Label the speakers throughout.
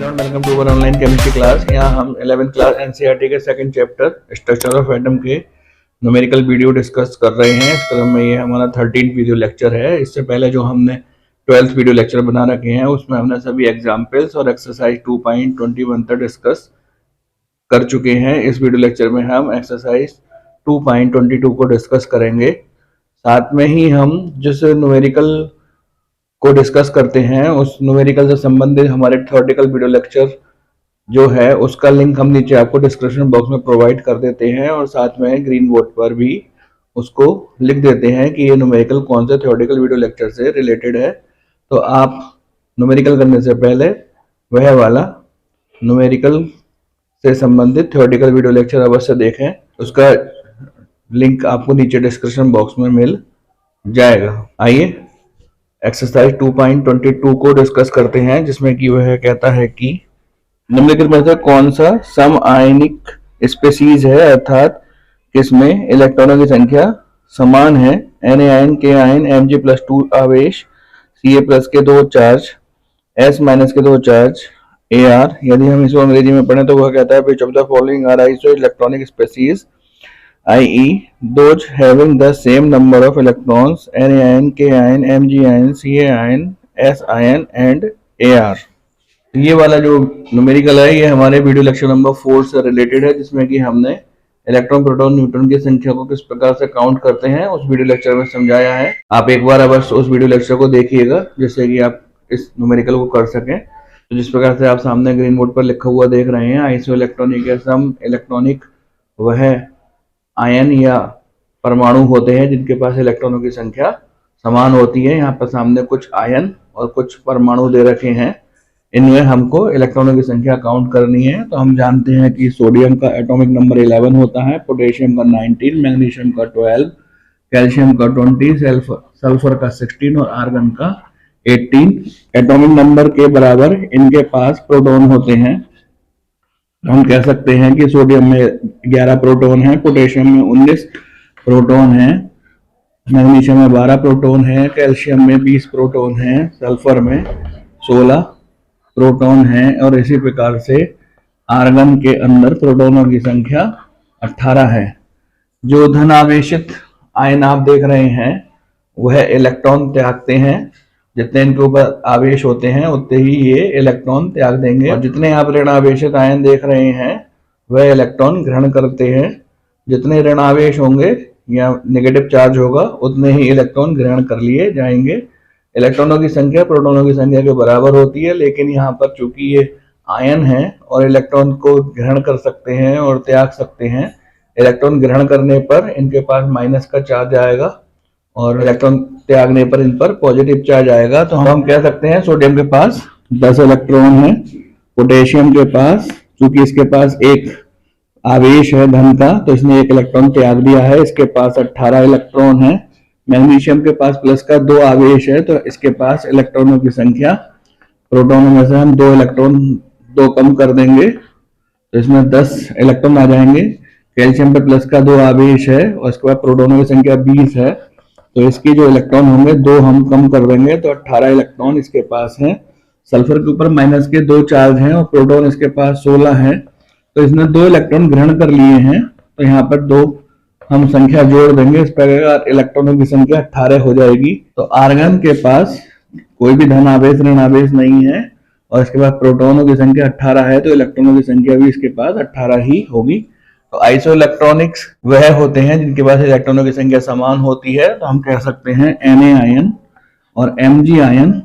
Speaker 1: Hello and welcome to our online chemistry class. यहाँ हम 11th class NCERT के second chapter structure of atom के numerical video discuss कर रहे हैं। इस क्रम में ये हमारा 13th वीडियो लेक्चर है। इससे पहले जो हमने 12th वीडियो लेक्चर बना रखे हैं उसमें हमने सभी एग्जाम्पल्स और एक्सरसाइज 2.21 तक डिस्कस कर चुके हैं। इस वीडियो लेक्चर में हम एक्सरसाइज 2.22 को डिस्कस करेंगे। साथ में ही हम जिस न्यूमेरिकल को डिस्कस करते हैं उस न्यूमेरिकल से संबंधित हमारे थ्योरेटिकल वीडियो लेक्चर जो है उसका लिंक हम नीचे आपको डिस्क्रिप्शन बॉक्स में प्रोवाइड कर देते हैं और साथ में ग्रीन बोर्ड पर भी उसको लिख देते हैं कि ये न्यूमेरिकल कौन से थ्योरेटिकल वीडियो लेक्चर से रिलेटेड है। तो आप न्यूमेरिकल करने से पहले वह वाला न्यूमेरिकल से संबंधित थ्योरेटिकल वीडियो लेक्चर अवश्य देखें। उसका लिंक आपको नीचे डिस्क्रिप्शन बॉक्स में मिल जाएगा। आइए एक्सरसाइज 2.22 को डिस्कस करते हैं, जिसमें कि वह कहता है कि निम्नलिखित में से कौन सा सम आयनिक स्पीशीज है, अर्थात किसमें इलेक्ट्रॉनों की संख्या समान है। Na ion, K ion, Mg+2 आवेश, Ca+ के 2 चार्ज, S- के 2 चार्ज, Ar। यदि हम इसको अंग्रेजी में पढ़ें तो वह कहता है which of the following are isoelectronic species, i.e. those having the same number of electrons, Na ion, K ion, Mg ion, Ca ion, S ion and Ar। ये वाला जो न्यूमेरिकल है ये हमारे वीडियो लेक्चर नंबर 4 से related है, जिसमें कि हमने इलेक्ट्रॉन, प्रोटॉन, न्यूट्रॉन की संख्या को किस प्रकार से काउंट करते हैं उस वीडियो लेक्चर में समझाया है। आप एक बार अवश्य उस वीडियो लेक्चर को देखिएगा जिससे कि आप इस न्यूमेरिकल को कर सकें। तो जिस प्रकार से आप सामने ग्रीन बोर्ड पर लिखा हुआ देख रहे हैं, आइसो इलेक्ट्रॉनिक या सम इलेक्ट्रॉनिक वह आयन या परमाणु होते हैं जिनके पास इलेक्ट्रॉनों की संख्या समान होती है। यहाँ पर सामने कुछ आयन और कुछ परमाणु दे रखे हैं, इनमें हमको इलेक्ट्रॉनों की संख्या काउंट करनी है। तो हम जानते हैं कि सोडियम का एटॉमिक नंबर 11 होता है, पोटेशियम का 19, मैग्नीशियम का 12, कैल्शियम का 20, सल्फर का 16 और आर्गन का 18 एटॉमिक नंबर के बराबर इनके पास प्रोटॉन होते हैं। हम कह सकते हैं कि सोडियम में 11 प्रोटॉन है, पोटेशियम में 19 प्रोटॉन है, मैग्नीशियम में 12 प्रोटॉन है, कैल्शियम में 20 प्रोटॉन है, सल्फर में 16 प्रोटॉन है और इसी प्रकार से आर्गन के अंदर प्रोटॉनों की संख्या 18 है। जो धन आवेशित आयन आप देख रहे हैं वह इलेक्ट्रॉन त्यागते हैं, जितने इनके ऊपर आवेश होते हैं उतने ही ये इलेक्ट्रॉन त्याग देंगे, और जितने आप ऋण आवेशित आयन देख रहे हैं वह इलेक्ट्रॉन ग्रहण करते हैं। जितने ऋण आवेश होंगे या नेगेटिव चार्ज होगा उतने ही इलेक्ट्रॉन ग्रहण कर लिए जाएंगे। इलेक्ट्रॉनों की संख्या प्रोटॉनों की संख्या के बराबर होती है, लेकिन यहाँ पर चूंकि ये आयन है और इलेक्ट्रॉन को ग्रहण कर सकते हैं और त्याग सकते हैं, इलेक्ट्रॉन ग्रहण करने पर इनके पास माइनस का चार्ज आएगा और इलेक्ट्रॉन त्यागने पर इन पर पॉजिटिव चार्ज आएगा। तो हम कह सकते हैं सोडियम के पास 10 इलेक्ट्रॉन है, पोटेशियम के पास चूंकि इसके पास एक आवेश है धन का तो इसने एक इलेक्ट्रॉन त्याग दिया है, इसके पास 18 इलेक्ट्रॉन है। मैग्नीशियम के पास प्लस का 2 आवेश है तो इसके पास इलेक्ट्रॉनों की संख्या, प्रोटॉनों में से हम 2 इलेक्ट्रॉन 2 कम कर देंगे तो इसमें 10 इलेक्ट्रॉन आ जाएंगे। कैल्शियम पे प्लस का 2 आवेश है और इसके बाद प्रोटॉनों की संख्या 20 है तो इसके जो इलेक्ट्रॉन होंगे 2 हम कम कर देंगे तो 18 इलेक्ट्रॉन इसके पास है। सल्फर के ऊपर माइनस के 2 चार्ज हैं और प्रोटॉन इसके पास 16 है तो इसने 2 इलेक्ट्रॉन ग्रहण कर लिए हैं, तो यहाँ पर 2 हम संख्या जोड़ देंगे, इस प्रकार इलेक्ट्रॉनों की संख्या 18 हो जाएगी। तो आर्गन के पास कोई भी धन आवेश ऋण आवेश नहीं है और इसके बाद प्रोटॉनों की संख्या 18 है तो इलेक्ट्रॉनों की संख्या भी इसके पास 18 ही होगी। तो आइसो इलेक्ट्रॉनिक्स वह होते हैं जिनके पास इलेक्ट्रॉनों की संख्या समान होती है। तो हम कह सकते हैं Na आयन और Mg आयन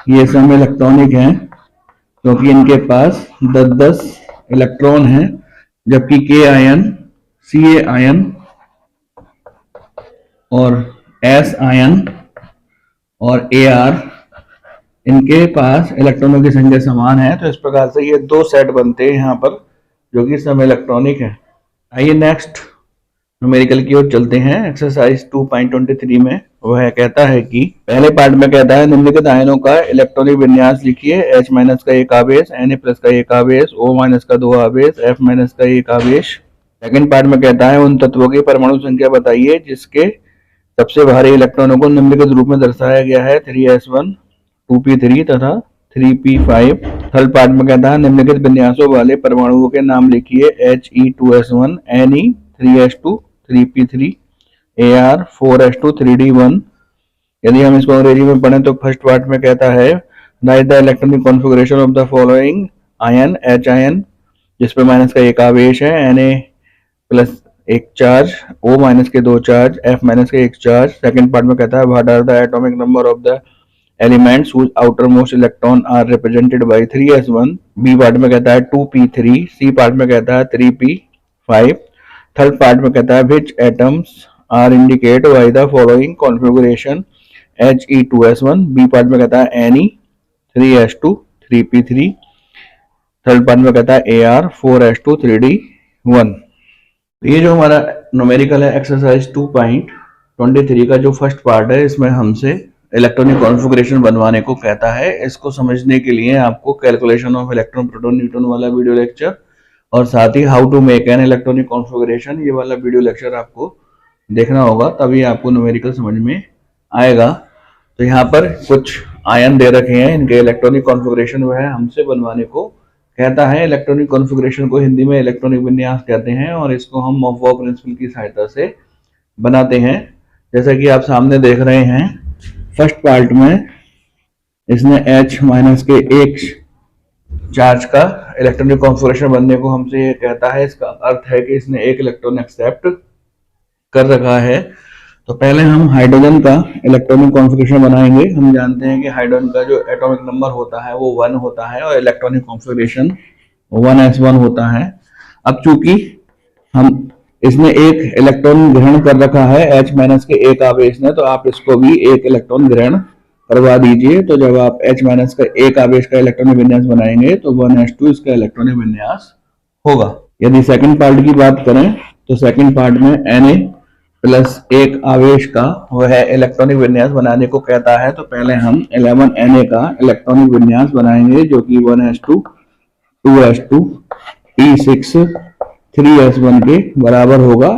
Speaker 1: ये सम इलेक्ट्रॉनिक हैं क्योंकि इनके पास 10-10 इलेक्ट्रॉन है, जबकि K आयन, Ca आयन और S आयन और Ar इनके पास इलेक्ट्रॉनों की संख्या समान है। तो इस प्रकार से ये 2 सेट बनते हैं यहाँ पर जो कि सम इलेक्ट्रॉनिक है। आइए नेक्स्ट न्यूमेरिकल की ओर चलते हैं। एक्सरसाइज 2.23 में वह कहता है कि पहले पार्ट में कहता है निम्नलिखित आयनों का इलेक्ट्रॉनिक विन्यास लिखिए। H- का 1 आवेश, Na+ का 1 आवेश, O- का 2 आवेश, F- का 1 आवेश। सेकंड पार्ट में कहता है उन तत्वों की परमाणु संख्या बताइए जिसके सबसे भारी इलेक्ट्रॉनों को निम्नलिखित रूप में दर्शाया गया है 3s1, 2p3 तथा 3p5। थर्ड पार्ट में कहता है निम्नलिखित विन्यासों वाले परमाणुओं के नाम लिखिए। He2s1, Ne3s2, 3p3, Ar 4s2, 3d1। यदि हम इसको अंग्रेजी में पढ़ें तो फर्स्ट पार्ट में कहता है right the electronic configuration of the following ion. H ion जिसपे माइनस का एक आवेश है, Na प्लस एक चार्ज, O माइनस के दो चार्ज, F माइनस के एक चार्ज। सेकंड पार्ट में कहता है what are the atomic number of the elements whose outermost electron are represented by 3s1। B part में कहता है 2p3। C पार्ट में कहता है 3p5। थर्ड पार्ट में कहता है which atoms are indicate by the following configuration। He2s1। B part में कहता है Ne 3s2, 3p3। Third part में कहता है Ar 4s2, 3d1। ये जो हमारा न्यूमेरिकल है एक्सरसाइज 2.23 का जो फर्स्ट पार्ट है, इसमें हमसे इलेक्ट्रॉनिक कॉन्फ़िगरेशन बनवाने को कहता है। इसको समझने के लिए आपको calculation of electron proton neutron वाला वीडियो लेक्चर और साथ ही how to make an electronic configuration ये वाला वीडियो लेक्चर आपको देखना होगा, तभी आपको न्यूमेरिकल समझ में आएगा। तो यहाँ पर कुछ आयन दे रखे हैं, इनके इलेक्ट्रॉनिक कॉन्फ़िगरेशन वह हमसे बनवाने को कहता है। इलेक्ट्रॉनिक कॉन्फ़िगरेशन को हिंदी में इलेक्ट्रॉनिक विन्यास कहते हैं और इसको हम मॉफवा प्रिंसिपल की सहायता से बनाते हैं। जैसा कि आप सामने देख रहे हैं, फर्स्ट पार्ट में इसने H माइनस के एक चार्ज का इलेक्ट्रॉनिक कॉन्फ़िगरेशन बनने को हमसे ये कहता है। इसका अर्थ है कि इसने एक इलेक्ट्रॉन एक्सेप्ट कर रखा है। तो पहले हम हाइड्रोजन का इलेक्ट्रॉनिक कॉन्फ़िगरेशन बनाएंगे। हम जानते हैं कि हाइड्रोजन का जो एटॉमिक नंबर होता है वो 1 होता है और इलेक्ट्रॉनिक कॉन्फ़िगरेशन 1s1 होता है। अब चूंकि हम इसने एक इलेक्ट्रॉन ग्रहण कर रखा है H माइनस के एक आवेश ने, तो आप इसको भी एक इलेक्ट्रॉन ग्रहण करवा दीजिए। तो जब आप H माइनस का एक आवेश का इलेक्ट्रॉनिक विन्यास बनाएंगे तो 1s2 इसका इलेक्ट्रॉनिक विन्यास होगा। यदि सेकंड पार्ट की बात करें तो सेकंड पार्ट में Na प्लस एक आवेश का वह इलेक्ट्रॉनिक विन्यास बनाने को कहता है। तो पहले हम 11 Na का इलेक्ट्रॉनिक विन्यास बनाएंगे जो कि 1s2, 2s2, p6, 3s1 के बराबर होगा।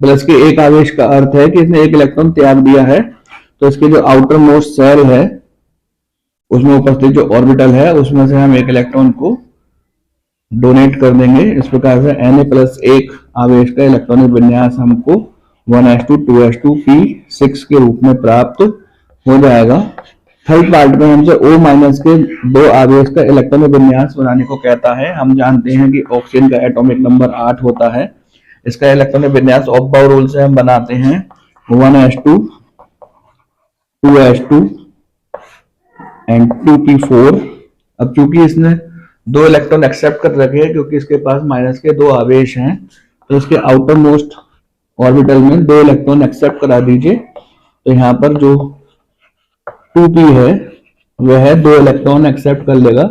Speaker 1: प्लस के एक आवेश का अर्थ है कि इसने एक इलेक्ट्रॉन त्याग दिया है, तो इसके जो आउटर मोस्ट सेल है उसमें उपस्थित जो ऑर्बिटल है उसमें से हम एक इलेक्ट्रॉन को डोनेट कर देंगे। इस प्रकार से Na प्लस एक आवेश का इलेक्ट्रॉनिक विन्यास हमको 1s2, 2s2, p6 के रूप में प्राप्त हो जाएगा। थर्ड पार्ट में हमसे O माइनस के दो आवेश का इलेक्ट्रॉनिक विन्यास बनाने को कहता है। हम जानते हैं कि ऑक्सीजन का एटॉमिक नंबर 8 होता है। इसका इलेक्ट्रॉनिक विन्यास ऑफ-बाउ रूल से हम बनाते हैं 1s2, 2s2 एंड 2p4। अब चूंकि इसने दो इलेक्ट्रॉन एक्सेप्ट कर रखे हैं क्योंकि इसके पास माइनस के दो आवेश हैं, तो इसके आउटर मोस्ट ऑर्बिटल में दो इलेक्ट्रॉन एक्सेप्ट करा दीजिए। तो यहाँ पर जो 2p है वह दो इलेक्ट्रॉन एक्सेप्ट कर लेगा।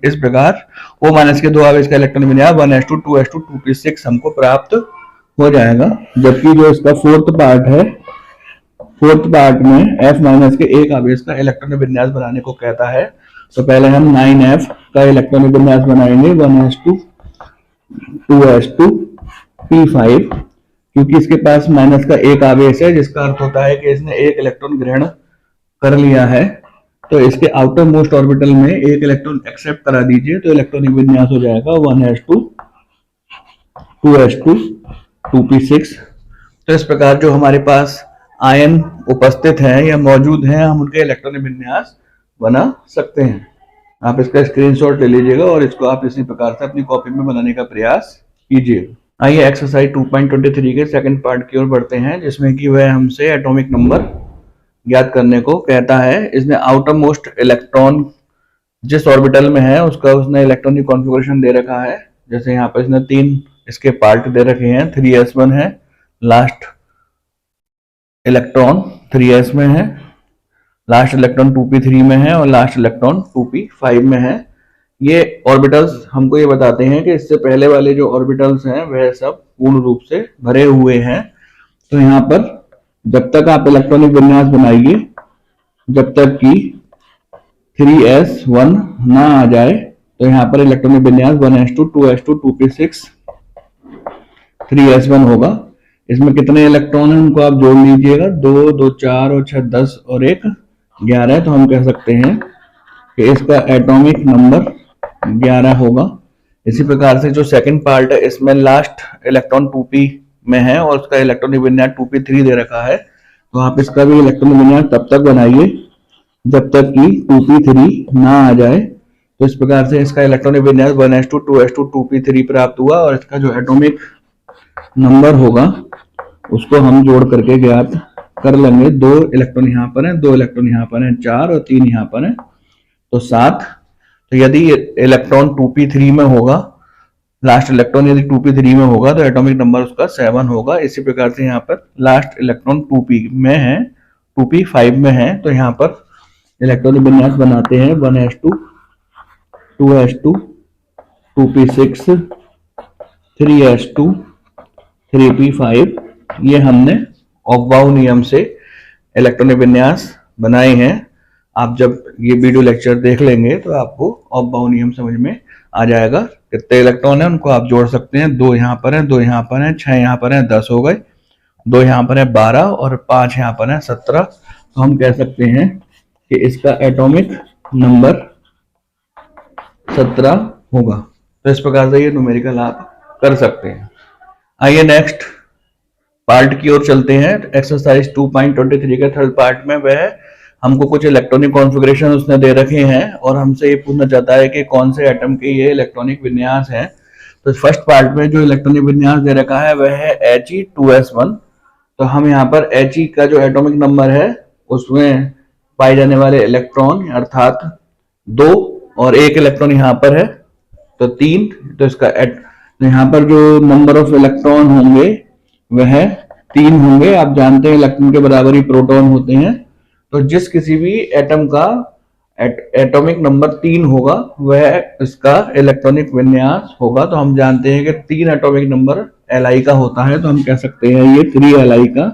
Speaker 1: इस प्रकार O माइनस के दो आवेश का इलेक्ट्रॉन विन्यास 1s2, 2s2, 2p6 हमको प्राप्त हो जाएगा। जबकि जो इसका फोर्थ पार्ट है, फोर्थ पार्ट में F माइनस के एक आवेश का इलेक्ट्रॉन विन्यास बनाने को कहता है। तो पहले हम 9f का इलेक्ट्रॉन विन्यास बनाएंगे 1s2, 2s2, p5। क्योंकि इसके पास माइनस का एक आवेश है जिसका अर्थ होता है कि इसने एक इलेक्ट्रॉन ग्रहण कर लिया है, तो इसके आउटर मोस्ट ऑर्बिटल में एक इलेक्ट्रॉन एक्सेप्ट करा दीजिए। तो इलेक्ट्रॉनिक विन्यास हो जाएगा 1s2, 2s2, 2p6। तो इस प्रकार जो हमारे पास आयन उपस्थित हैं या मौजूद हैं, हम उनके इलेक्ट्रॉनिक विन्यास बना सकते हैं। आप इसका स्क्रीनशॉट ले लीजिएगा और इसको आप इसी प्रकार से अपनी कॉपी में बनाने का प्रयास कीजिए। आइए एक्सरसाइज 2.23 के सेकंड पार्ट की ओर बढ़ते हैं, जिसमें कि वह हमसे एटॉमिक नंबर ज्ञात करने को कहता है। इसने आउटर मोस्ट इलेक्ट्रॉन जिस ऑर्बिटल में है उसका उसने इलेक्ट्रॉनिक कॉन्फ़िगरेशन दे रखा है। जैसे यहाँ पर इसने तीन इसके पार्ट दे रखे हैं। 3s1 है, लास्ट इलेक्ट्रॉन 3s में है, लास्ट इलेक्ट्रॉन 2p3 में है और लास्ट इलेक्ट्रॉन 2p5 में है। ये ऑर्बिटल्स हमको ये बताते हैं कि इससे पहले वाले जो ऑर्बिटल्स हैं वह सब पूर्ण रूप से भरे हुए हैं। तो यहाँ पर जब तक आप इलेक्ट्रॉनिक विन्यास बनाइए जब तक कि 3s1 ना आ जाए, तो यहाँ पर इलेक्ट्रॉनिक विन्यास 1s2, 2s2, 2p6, 3s1 होगा। इसमें कितने इलेक्ट्रॉन हैं उनको आप जोड़ लीजिएगा, 2, 2, 4 और 6, 10 और 1, 11। तो हम कह सकते हैं कि इसका एटॉमिक नंबर 11 होगा। इसी प्रकार से जो सेकंड पार्ट है इसमें लास्ट इलेक्ट्रॉन 2p में है और उसका इलेक्ट्रॉनिक विन्यास 2p3 दे रखा है, तो आप इसका भी इलेक्ट्रॉनिक विन्यास तब तक बनाइए जब तक कि 2p3 ना आ जाए। तो इस प्रकार से इसका इलेक्ट्रॉनिक विन्यास 1s2 2s2 2p3 प्राप्त हुआ और इसका जो एटॉमिक नंबर होगा उसको हम जोड़ करके ज्ञात कर लेंगे। 2 इलेक्ट्रॉन यहाँ पर है, 2 इलेक्ट्रॉन यहाँ पर है, 4 और 3 यहाँ पर है, तो 7। तो यदि इलेक्ट्रॉन 2p3 में होगा, लास्ट इलेक्ट्रॉन यदि 2p3 में होगा तो एटॉमिक नंबर उसका 7 होगा। इसी प्रकार से यहाँ पर लास्ट इलेक्ट्रॉन 2p में है, 2p5 में है, तो यहाँ पर इलेक्ट्रॉनिक विन्यास बनाते हैं 1s2 2s2 2p6 3s2 3p5। ये हमने ऑफ-बाउ नियम से इलेक्ट्रॉनिक विन्यास बनाए हैं। आप जब ये वीडियो लेक्चर देख लेंगे तो आपको ऑफ-बाउ नियम समझ में आ जाएगा। कितने इलेक्ट्रॉन है उनको आप जोड़ सकते हैं, 2 यहाँ पर है, 2 यहाँ पर है, 6 यहाँ पर है, 10 हो गए, 2 यहाँ पर है 12 और 5 यहाँ पर है 17। तो हम कह सकते हैं कि इसका एटॉमिक नंबर 17 होगा। तो इस प्रकार से ये न्यूमेरिकल आप कर सकते हैं। आइए नेक्स्ट पार्ट की ओर चलते हैं। एक्सरसाइज 2.23 के थर्ड पार्ट में वह हमको कुछ इलेक्ट्रॉनिक कॉन्फ़िगरेशन उसने दे रखे हैं और हमसे ये पूछना चाहता है कि कौन से एटम के ये इलेक्ट्रॉनिक विन्यास है। तो फर्स्ट पार्ट में जो इलेक्ट्रॉनिक विन्यास दे रखा है वह है He2s1। तो हम यहाँ पर He का जो एटॉमिक नंबर है उसमें पाए जाने वाले इलेक्ट्रॉन अर्थात 2 और 1 इलेक्ट्रॉन यहाँ पर है तो 3। तो इसका यहाँ पर जो नंबर ऑफ इलेक्ट्रॉन होंगे वह 3 होंगे। आप जानते हैं इलेक्ट्रॉन के बराबर ही प्रोटॉन होते हैं, तो जिस किसी भी एटम का एटॉमिक नंबर 3 होगा वह इसका इलेक्ट्रॉनिक विन्यास होगा। तो हम जानते हैं कि 3 एटॉमिक नंबर Li का होता है, तो हम कह सकते हैं ये 3Li का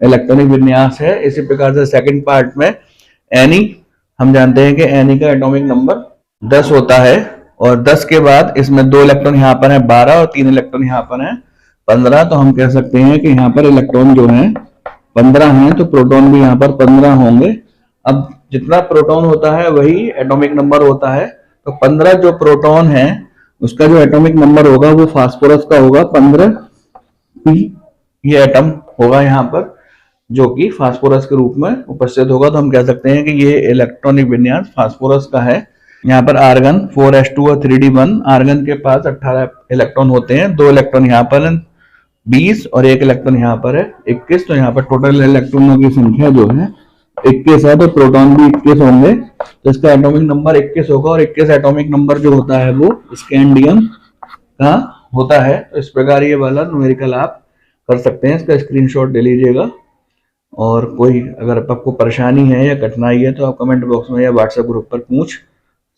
Speaker 1: इलेक्ट्रॉनिक विन्यास है। इसी प्रकार से सेकंड पार्ट में Ne, हम जानते हैं कि Ne का एटॉमिक नंबर 10 होता है और 10 के बाद इसमें 2 इलेक्ट्रॉन यहाँ पर है 12 और 3 इलेक्ट्रॉन यहाँ पर है 15। तो हम कह सकते हैं कि यहाँ पर इलेक्ट्रॉन जो है 15 हैं, तो प्रोटॉन भी यहाँ पर 15 होंगे। अब जितना प्रोटॉन होता है वही एटॉमिक नंबर होता है, तो 15 जो प्रोटॉन है उसका जो एटॉमिक नंबर होगा वो फास्फोरस का होगा 15p। ये एटम होगा यहाँ पर जो कि फास्फोरस के रूप में उपस्थित होगा। तो हम कह सकते हैं कि ये इलेक्ट्रॉनिक विन्यास फास्फोरस का है। यहाँ पर आर्गन 4s2 और 3d1, आर्गन के पास 18 इलेक्ट्रॉन होते हैं, 2 इलेक्ट्रॉन यहाँ पर 20 और 1 इलेक्ट्रॉन यहाँ पर है 21। तो यहाँ पर टोटल इलेक्ट्रॉनों की संख्या जो है 21 है, तो प्रोटॉन भी 21 होंगे, तो इसका एटॉमिक नंबर 21 होगा। और 21 एटॉमिक नंबर जो होता है वो स्कैंडियम का होता है। तो इस प्रकार ये वाला न्यूमेरिकल आप कर सकते हैं। इसका स्क्रीनशॉट ले लीजिएगा और कोई अगर आपको परेशानी है या कठिनाई है तो आप कमेंट बॉक्स में या व्हाट्सएप ग्रुप पर पूछ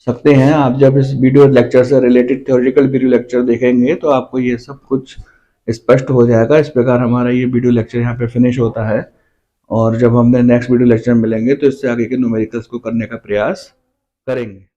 Speaker 1: सकते हैं। आप जब इस वीडियो लेक्चर से रिलेटेड थ्योरेटिकल वीडियो लेक्चर देखेंगे तो आपको ये सब कुछ स्पष्ट हो जाएगा। इस प्रकार हमारा ये वीडियो लेक्चर यहाँ पे फिनिश होता है और जब हम नेक्स्ट वीडियो लेक्चर मिलेंगे तो इससे आगे के न्यूमेरिकल्स को करने का प्रयास करेंगे।